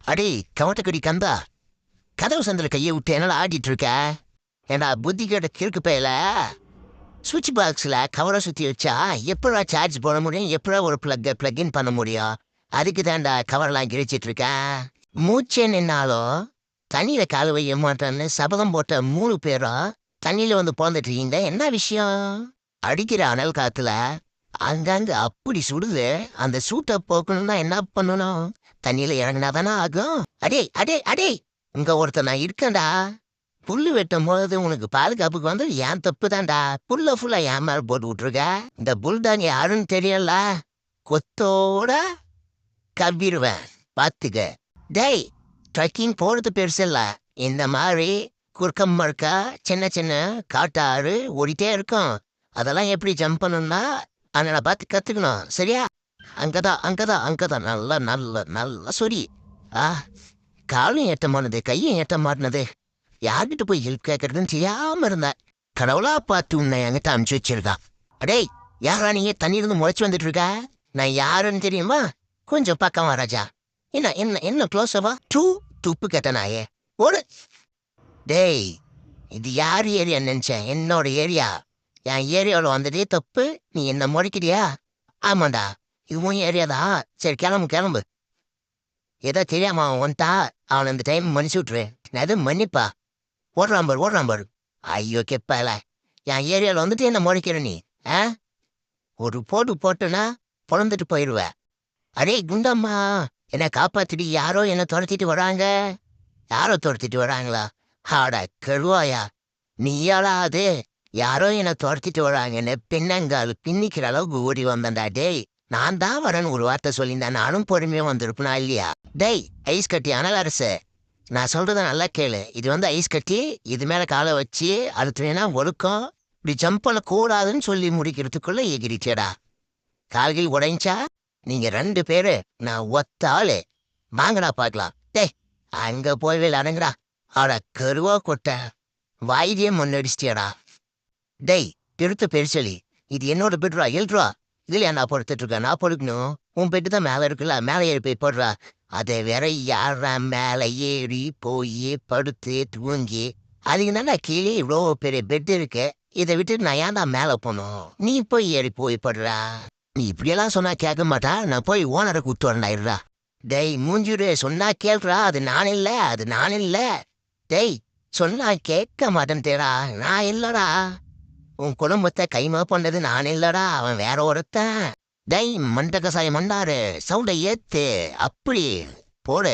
அடே கவட்டக்குடி கந்தா, கதவு சந்தில கையை விட்டு என்னால ஆடிட்டு இருக்க? ஏண்டா புத்தி கேட்ட கிறுக்கு பயல. சுவிட்ச் பாக்ஸில் கவரை சுற்றி வச்சா எப்படா சார்ஜ் போட முடியும், எப்படா ஒரு பிளக்இன் பண்ண முடியும்? அதுக்கு தான்டா கவரெல்லாம் கிழிச்சிட்டு இருக்கேன். மூச்சே நின்னாலும் தண்ணியில கால வைய மாட்டேன்னு சபதம் போட்ட 3 பேரும் தண்ணியில வந்து பிறந்துட்டு இருக்கீங்க. என்ன விஷயம்? அடிக்கிற அனல் காத்துல அங்கங்க அப்படி சுடுது. அந்த சூட்டை போக்கணும்னா என்ன பண்ணணும்? தண்ணியில இறங்கினாதானே ஆகும். அடே அடே அடே, இங்க ஒருத்தன் நான் இருக்கேன்டா. புல்லு வெட்டும் போது உனக்கு பாதுகாப்புக்கு வந்து என் தப்பு தான்டா. புல்ல ஃபுல்லா என் மேல போட்டு விட்டுருக்க. இந்த புல் தான் யாருன்னு தெரியல. கொத்தோட கவ்விருவேன், பாத்துக்க. டேய், ட்ரெக்கிங் போறது பெருசு இல்ல. இந்த மாதிரி குறுக்கம் மறுக்கா சின்ன சின்ன காட்டாறு ஓடிட்டே இருக்கும். அதெல்லாம் எப்படி ஜம்ப் பண்ணணும்னா அதனை பார்த்து கத்துக்கணும், சரியா? அங்கதான் அங்கதான் அங்கதான் நல்லா நல்ல நல்லா சொரி. ஆ, காலும் ஏற்ற மாட்டினது, கையும் ஏற்ற மாட்டினது. யார்கிட்ட போய் ஹெல்ப் கேட்கறதுன்னு செய்யாம இருந்தேன். கடவுளா பார்த்து உன்னை என்கிட்ட அனுப்பிச்சு வச்சிருக்கா. அடேய், யாரா நீ தண்ணியிலிருந்து முளைச்சு வந்துட்டு இருக்க? நான் யாருன்னு தெரியுமா? கொஞ்சம் பக்கம் வா ராஜா. என்ன என்ன என்ன க்ளோஸவா துப்பு கேட்ட நாயே. ஓடு. டேய், இது யார் ஏரியா நினைச்சேன்? என்னோட ஏரியா. என் ஏரியாவில் வந்ததே தப்பு, நீ என்ன முறைக்கிறியா? ஆமாண்டா, இது உன் ஏரியா தான். சரி, கிளம்பு கிளம்பு. ஏதோ தெரியாம அவன் வந்துட்டா, அவன் இந்த டைம் மன்னிச்சு விட்டுரு. அது மன்னிப்பா. ஓடுறான் பாரு. ஐயோ கெப்பால, என் ஏரியாவில் வந்துட்டு என்ன முறைக்கிற நீ? ஆ, ஒரு போட்டு போட்டுனா பொழந்துட்டு போயிடுவ. அடே குண்டம்மா, என்ன காப்பாத்திட்டு யாரோ என்ன துரத்திட்டு வராங்க. யாரோ துரத்திட்டு வராங்களா? ஆடா கருவாயா, நீயாளா அது? யாரோ என்ன துரத்திட்டு வராங்கன்னு பின்னங்கால் பின்னிக்கிற அளவுக்கு ஓடி வந்தேன்டா. டேய், நான் தான் வரேன்னு ஒரு வார்த்தை சொல்லியிருந்தேன், நானும் பொறுமையா வந்திருப்பேனா இல்லையா? டேய், ஐஸ் கட்டி அனல் அரசு, நான் சொல்றத நல்லா கேளு. இது வந்து ஐஸ் கட்டி, இது மேல காலை வச்சு அடுத்து வேணா ஒழுக்கம். இப்படி ஜம்ப் பண்ண கூடாதுன்னு சொல்லி முடிக்கிறதுக்குள்ள எகிரிச்சேடா. கால்கள் உடைஞ்சா நீங்க 2 பேரு, நான் ஒத்த ஆளு. வாங்கடா பார்க்கலாம். டேய், அங்க போய் அடங்குடா. ஆட கருவா கொட்ட, வாயிலே முன்னடிச்சிட்டியடா. டேய், திருத்த பெருசலி, இது என்னோட பெட்ரா, எழுட்ரா. இதுல நான் படுத்துட்டு இருக்கேன், நான் படுக்கணும். உன் பெட்டு தான் மேல இருக்குல்ல, மேலே ஏறி போய் போடுறா. அதை வேற யாரா மேல ஏறி போய் படுத்து தூங்கி, அதுக்கு தானே கீழே இவ்வளோ பெரிய பெட் இருக்கு. இதை விட்டு நான் ஏன்டா மேலே போகணும்? நீ போய் ஏறி போய் படுறா. நீ இப்படியெல்லாம் சொன்னா கேட்க மாட்டா. நான் போய் ஓனரை கூட்டு வரண்டாயிடுறா. டேய் மூஞ்சுரு, சொன்னா கேள்றா. அது நான் இல்ல, அது நான் இல்ல. டேய், சொன்னா கேட்க மாட்டேன் தேடா. நான் இல்லடா. உன் குடும்பத்தை கைமா பண்ணது நான் இல்லடா, அவன் வேற ஒருத்தன். டேய் மண்ட கசாயம் மண்டாரு, சவுண்டை ஏத்து. அப்படி போடு.